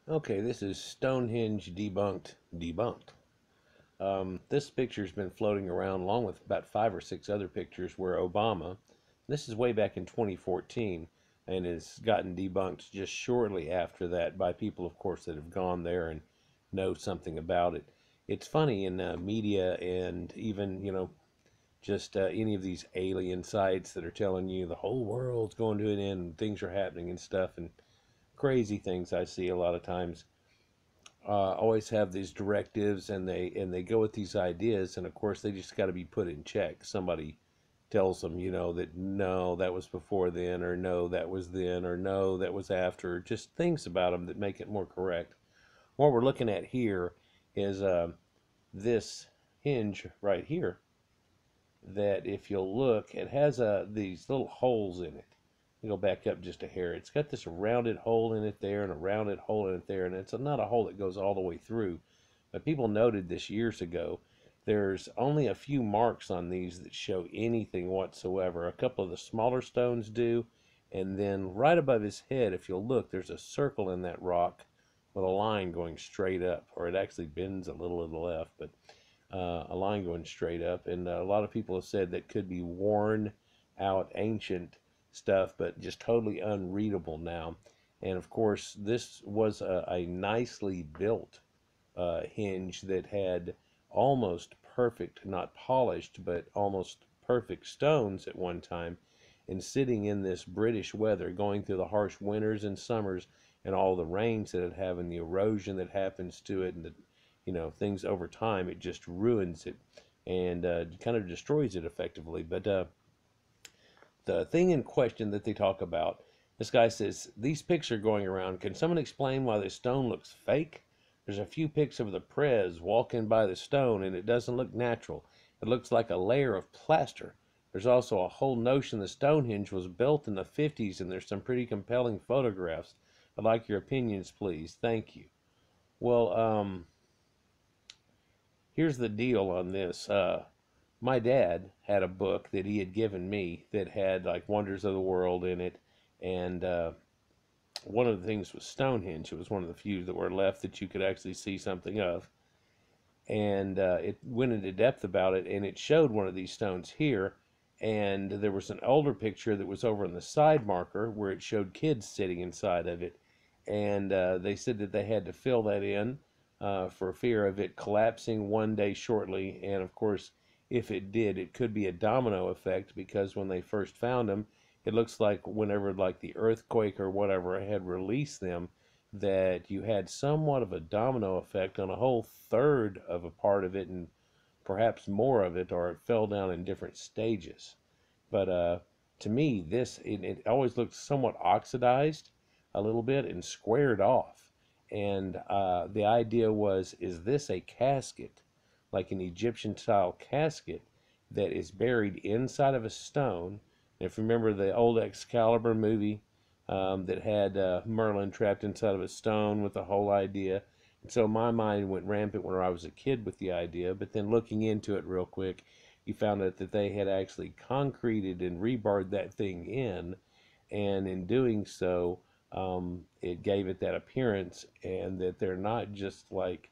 Okay, this is StoneHenge debunked. This picture's been floating around along with about 5 or 6 other pictures where Obama, this is way back in 2014, and has gotten debunked just shortly after that by people, of course, that have gone there and know something about it. It's funny in media and even, just any of these alien sites that are telling you the whole world's going to an end and things are happening and stuff and crazy things I see a lot of times always have these directives and they go with these ideas, and of course they just got to be put in check. Somebody tells them, that no, that was before then, or no, that was then, or no, that was after, just things about them that make it more correct. What we're looking at here is this hinge right here, that if you'll look, it has these little holes in it. Go back up just a hair. It's got this rounded hole in it there and a rounded hole in it there, and it's not a hole that goes all the way through. But people noted this years ago. There's only a few marks on these that show anything whatsoever. A couple of the smaller stones do, and then right above his head, if you'll look, there's a circle in that rock with a line going straight up, or it actually bends a little to the left, but a line going straight up. And a lot of people have said that could be worn out ancient stuff, but just totally unreadable now. And of course, this was a nicely built hinge that had almost perfect, not polished, but almost perfect stones at one time. And sitting in this British weather, going through the harsh winters and summers, and all the rains that it have, and the erosion that happens to it, and the things over time, it just ruins it and kind of destroys it effectively. But the thing in question that they talk about, this guy says, these pics are going around. Can someone explain why this stone looks fake? There's a few pics of the Prez walking by the stone, and it doesn't look natural. It looks like a layer of plaster. There's also a whole notion the Stonehenge was built in the 50s, and there's some pretty compelling photographs. I'd like your opinions, please. Thank you. Well, here's the deal on this. My dad had a book that he had given me that had like Wonders of the World in it, and one of the things was Stonehenge. It was one of the few that were left that you could actually see something of, and it went into depth about it, and it showed one of these stones here, and there was an older picture that was over on the side marker where it showed kids sitting inside of it, and they said that they had to fill that in for fear of it collapsing one day shortly. And of course, if it did, it could be a domino effect, because when they first found them, it looks like whenever like the earthquake or whatever had released them, that you had somewhat of a domino effect on a whole third of a part of it, and perhaps more of it, or it fell down in different stages. But to me, it always looked somewhat oxidized a little bit and squared off. And the idea was, is this a casket, like an Egyptian style casket, that is buried inside of a stone? And if you remember the old Excalibur movie, that had Merlin trapped inside of a stone with the whole idea. And so my mind went rampant when I was a kid with the idea, but then looking into it real quick, you found out that they had actually concreted and rebarred that thing in, and in doing so, it gave it that appearance, and that they're not just like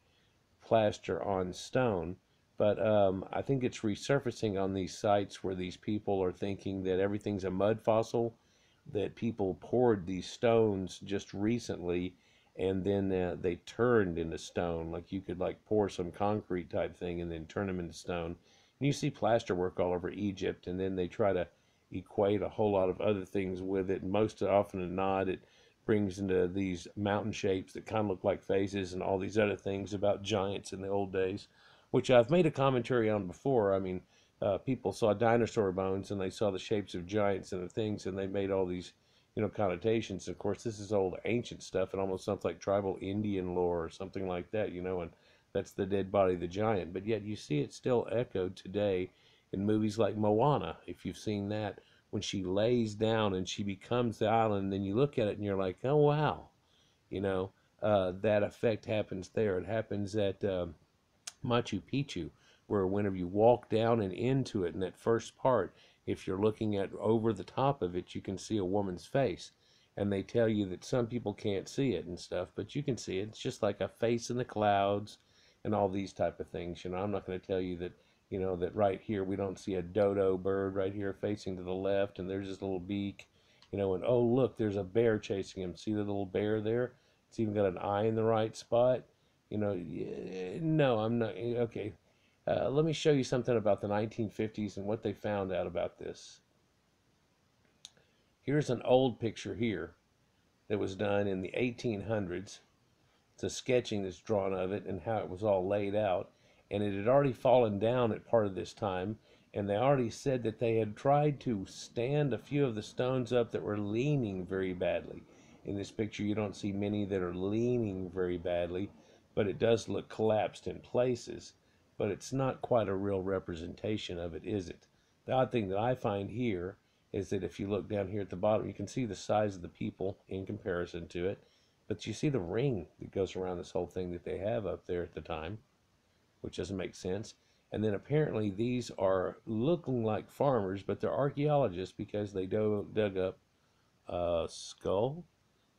plaster on stone. But I think it's resurfacing on these sites where these people are thinking that everything's a mud fossil, that people poured these stones just recently, and then they turned into stone. Like you could like pour some concrete type thing and then turn them into stone. And you see plaster work all over Egypt, and then they try to equate a whole lot of other things with it. And most often than not, it brings into these mountain shapes that kind of look like faces, and all these other things about giants in the old days, which I've made a commentary on before. I mean, people saw dinosaur bones and they saw the shapes of giants and the things, and they made all these, connotations. Of course, this is old ancient stuff. It almost sounds like tribal Indian lore or something like that, and that's the dead body of the giant. But yet you see it still echoed today in movies like Moana, if you've seen that, when she lays down and she becomes the island, and then you look at it and you're like, oh wow, you know, that effect happens there. It happens at Machu Picchu, where whenever you walk down and into it in that first part, if you're looking at over the top of it, you can see a woman's face. and they tell you that some people can't see it and stuff, but you can see it. It's just like a face in the clouds and all these type of things. I'm not going to tell you that, that right here we don't see a dodo bird right here facing to the left, and there's this little beak, and oh look, there's a bear chasing him. See the little bear there? It's even got an eye in the right spot. No, I'm not. Okay, let me show you something about the 1950s and what they found out about this. Here's an old picture here that was done in the 1800s. It's a sketching that's drawn of it and how it was all laid out. And it had already fallen down at part of this time. And they already said that they had tried to stand a few of the stones up that were leaning very badly. In this picture, you don't see many that are leaning very badly, but it does look collapsed in places. But it's not quite a real representation of it, is it? The odd thing that I find here is that if you look down here at the bottom, you can see the size of the people in comparison to it. But you see the ring that goes around this whole thing that they have up there at the time, which doesn't make sense. And then apparently these are looking like farmers, but they're archaeologists because they dug up a skull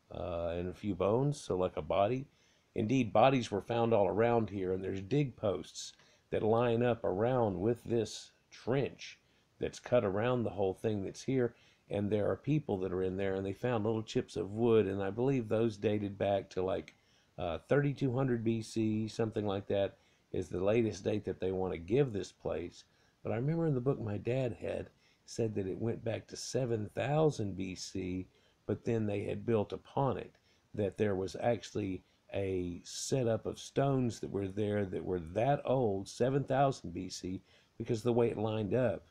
and a few bones, so like a body. Indeed, bodies were found all around here, and there's dig posts that line up around with this trench that's cut around the whole thing that's here, and there are people that are in there, and they found little chips of wood, and I believe those dated back to like 3200 BC, something like that is the latest date that they want to give this place. But I remember in the book my dad had said that it went back to 7000 BC, but then they had built upon it, that there was actually a setup of stones that were there that were that old, 7000 BC, because of the way it lined up.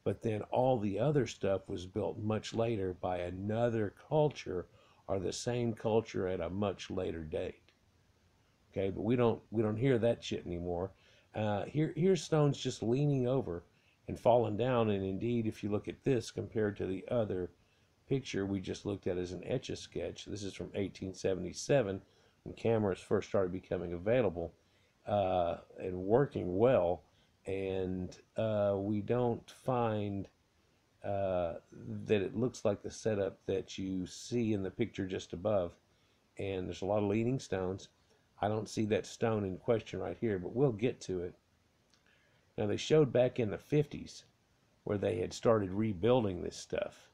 But then all the other stuff was built much later by another culture or the same culture at a much later date. Okay, but we don't hear that shit anymore. Here's stones just leaning over and falling down, and indeed, if you look at this compared to the other picture we just looked at as an Etch-a-Sketch, this is from 1877 when cameras first started becoming available and working well. And we don't find that it looks like the setup that you see in the picture just above. And there's a lot of leaning stones. I don't see that stone in question right here, but we'll get to it. Now, they showed back in the 50s where they had started rebuilding this stuff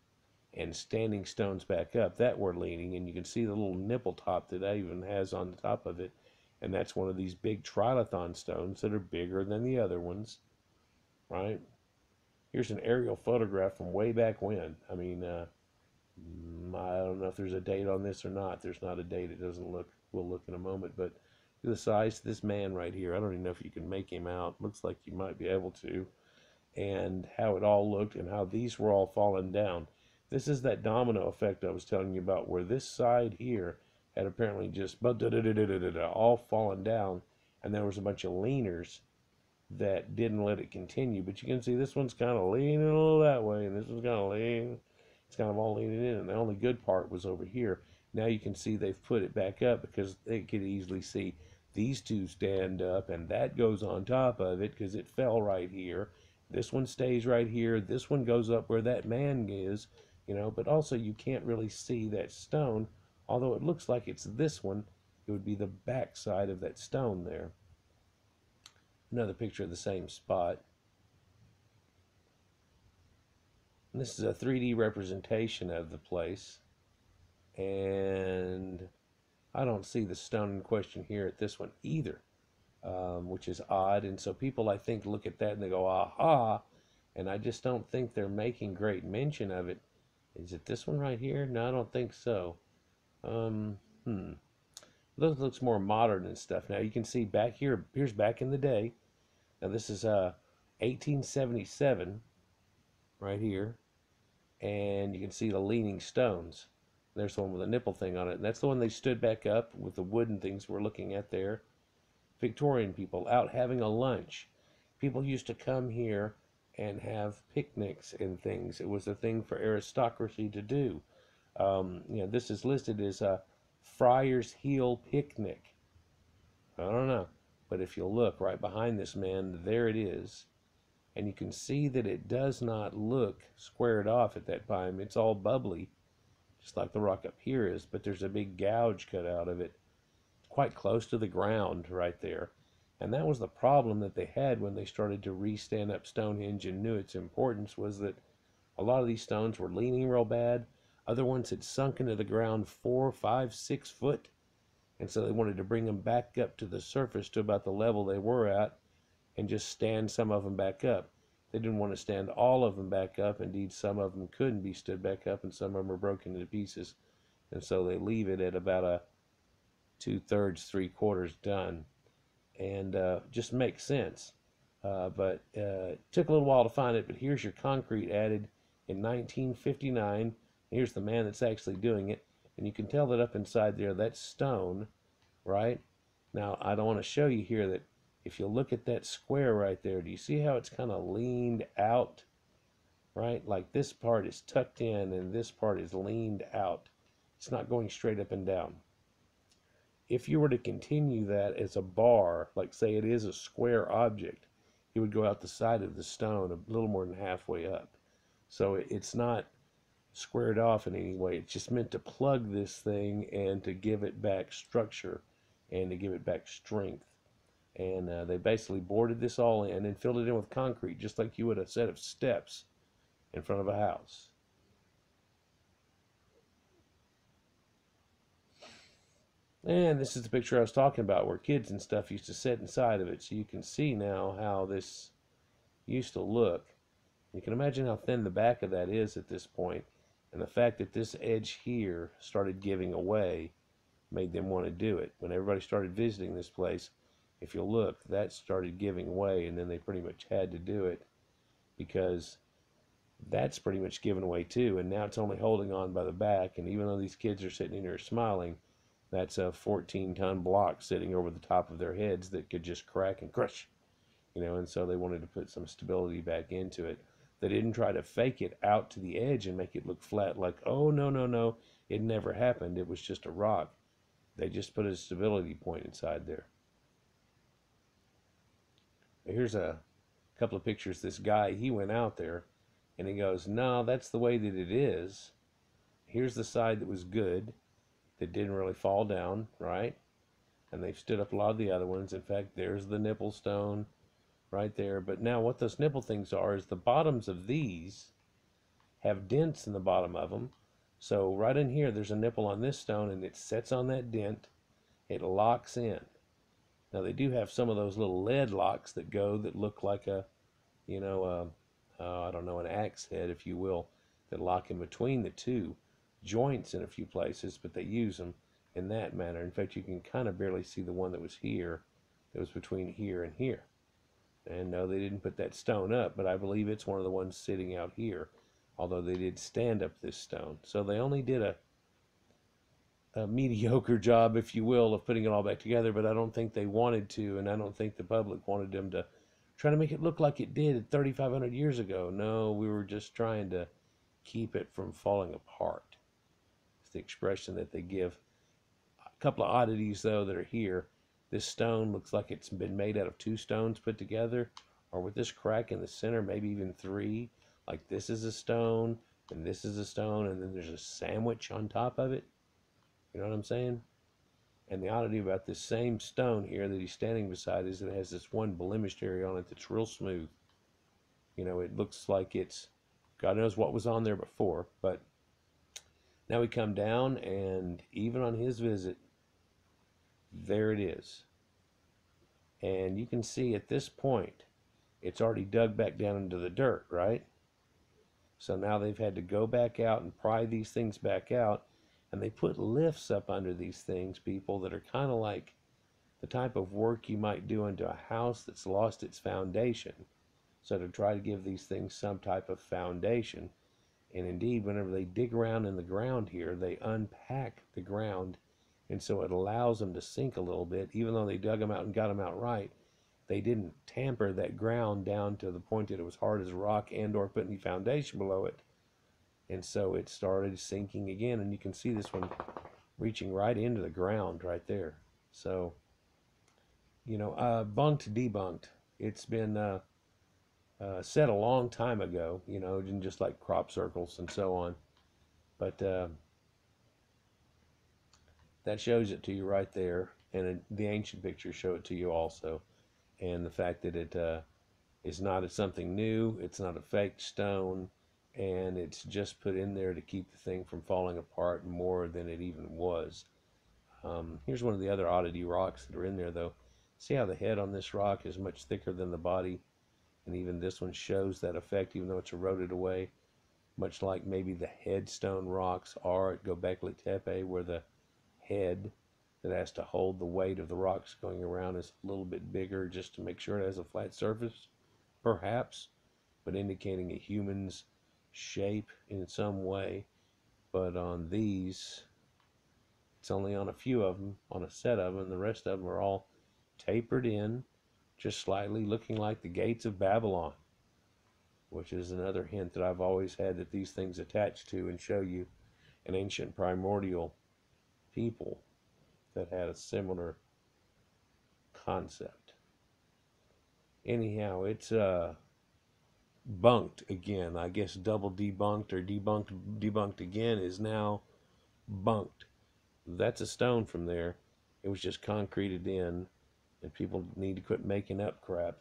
and standing stones back up that were leaning, and you can see the little nipple top that even has on the top of it. And that's one of these big trilithon stones that are bigger than the other ones, right? Here's an aerial photograph from way back when. I mean, I don't know if there's a date on this or not. There's not a date. It doesn't look. We'll look in a moment. But the size of this man right here, I don't even know if you can make him out. Looks like you might be able to. And how it all looked and how these were all falling down. This is that domino effect I was telling you about, where this side here had apparently just all fallen down, and there was a bunch of leaners that didn't let it continue. But you can see this one's kind of leaning a little that way, and this one's kind of leaning. It's kind of all leaning in, and the only good part was over here. Now you can see they've put it back up because they could easily see these two stand up, and that goes on top of it because it fell right here. This one stays right here. This one goes up where that man is, but also you can't really see that stone. Although it looks like it's this one, it would be the back side of that stone there. Another picture of the same spot. And this is a 3D representation of the place. And I don't see the stone in question here at this one either, which is odd. And so people, I think, look at that and they go, aha. And I just don't think they're making great mention of it. Is it this one right here? No, I don't think so. Looks more modern and stuff. Now you can see back here, here's back in the day. Now this is 1877 right here, and you can see the leaning stones. There's the one with a nipple thing on it, and that's the one they stood back up with the wooden things we're looking at there. Victorian people out having a lunch. People used to come here and have picnics and things. It was a thing for aristocracy to do. This is listed as a Friar's Heel picnic. I don't know, but if you'll look right behind this man, there it is. And you can see that it does not look squared off at that time. It's all bubbly, just like the rock up here is, but there's a big gouge cut out of it quite close to the ground right there. And that was the problem that they had when they started to re-stand up Stonehenge and knew its importance, was that a lot of these stones were leaning real bad. Other ones had sunk into the ground 4, 5, 6 foot. And so they wanted to bring them back up to the surface to about the level they were at and just stand some of them back up. They didn't want to stand all of them back up. Indeed, some of them couldn't be stood back up and some of them were broken into pieces. And so they leave it at about a 2/3, 3/4 done. And just makes sense. But it took a little while to find it, but here's your concrete added in 1959. Here's the man that's actually doing it. And you can tell that up inside there, that's stone, right? Now, I don't want to show you here that if you look at that square right there, do you see how it's kind of leaned out, right? Like this part is tucked in and this part is leaned out. It's not going straight up and down. If you were to continue that as a bar, like say it is a square object, it would go out the side of the stone a little more than halfway up. So it's not squared off in any way. It's just meant to plug this thing and to give it back structure and to give it back strength. And they basically boarded this all in and filled it in with concrete, just like you would a set of steps in front of a house. And this is the picture I was talking about, where kids and stuff used to sit inside of it. So you can see now how this used to look. You can imagine how thin the back of that is at this point. And the fact that this edge here started giving away made them want to do it. When everybody started visiting this place, if you look, that started giving way, and then they pretty much had to do it because that's pretty much given away too. And now it's only holding on by the back. And even though these kids are sitting in here smiling, that's a 14-ton block sitting over the top of their heads that could just crack and crush, you know. And so they wanted to put some stability back into it. They didn't try to fake it out to the edge and make it look flat, like, oh, no, no, no, it never happened. It was just a rock. They just put a stability point inside there. Here's a couple of pictures. This guy, he went out there and he goes, no, that's the way that it is. Here's the side that was good, that didn't really fall down, right? And they've stood up a lot of the other ones. In fact, there's the nipple stone right there. But now what those nipple things are is the bottoms of these have dents in the bottom of them. So right in here, there's a nipple on this stone, and it sets on that dent. It locks in. Now they do have some of those little lead locks that go that look like a, you know, I don't know, an axe head, if you will, that lock in between the two joints in a few places, but they use them in that manner. In fact, you can kind of barely see the one that was here, that was between here and here. And no, they didn't put that stone up, but I believe it's one of the ones sitting out here, although they did stand up this stone. So they only did a mediocre job, if you will, of putting it all back together, but I don't think they wanted to, and I don't think the public wanted them to try to make it look like it did 3,500 years ago. No, we were just trying to keep it from falling apart. It's the expression that they give. A couple of oddities, though, that are here. This stone looks like it's been made out of 2 stones put together, or with this crack in the center, maybe even 3. Like this is a stone, and this is a stone, and then there's a sandwich on top of it. You know what I'm saying? And the oddity about this same stone here that he's standing beside is that it has this one blemished area on it that's real smooth. You know, it looks like it's, God knows what was on there before, but now we come down, and even on his visit, there it is. And you can see at this point, it's already dug back down into the dirt, right? So now they've had to go back out and pry these things back out, and they put lifts up under these things, people, that are kind of like the type of work you might do into a house that's lost its foundation. So to try to give these things some type of foundation. And indeed, whenever they dig around in the ground here, they unpack the ground, and so it allows them to sink a little bit. Even though they dug them out and got them out right, they didn't tamper that ground down to the point that it was hard as rock and or put any foundation below it. And so it started sinking again, and you can see this one reaching right into the ground right there. So, you know, bunked, debunked. It's been said a long time ago, you know, just like crop circles and so on. But that shows it to you right there, and the ancient pictures show it to you also. And the fact that it is not something new, it's not a fake stone, and it's just put in there to keep the thing from falling apart more than it even was. Here's one of the other oddity rocks that are in there, though. See how the head on this rock is much thicker than the body, and even this one shows that effect, even though it's eroded away, much like maybe the headstone rocks are at Göbekli Tepe, where the head that has to hold the weight of the rocks going around is a little bit bigger just to make sure it has a flat surface, perhaps, but indicating a human's shape in some way. But on these, it's only on a few of them, on a set of them. The rest of them are all tapered in, just slightly, looking like the gates of Babylon, which is another hint that I've always had that these things attach to and show you an ancient primordial people that had a similar concept. Anyhow, it's bunked again. I guess double debunked or debunked again is now bunked. That's a stone from there. It was just concreted in, and people need to quit making up crap.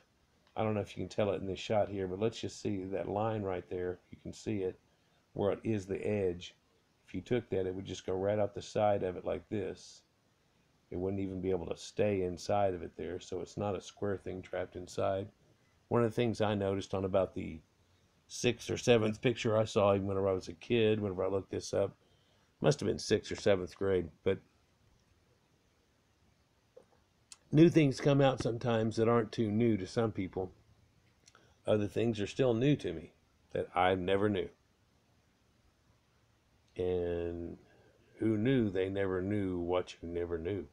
I don't know if you can tell it in this shot here, but let's just see that line right there. You can see it where it is the edge. If you took that, it would just go right out the side of it like this. It wouldn't even be able to stay inside of it there, so it's not a square thing trapped inside. One of the things I noticed on about the 6th or 7th picture I saw, even whenever I was a kid, whenever I looked this up, must have been 6th or 7th grade, but new things come out sometimes that aren't too new to some people. Other things are still new to me that I never knew. And who knew they never knew what you never knew?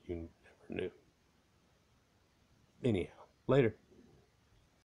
You never knew. Anyhow, later.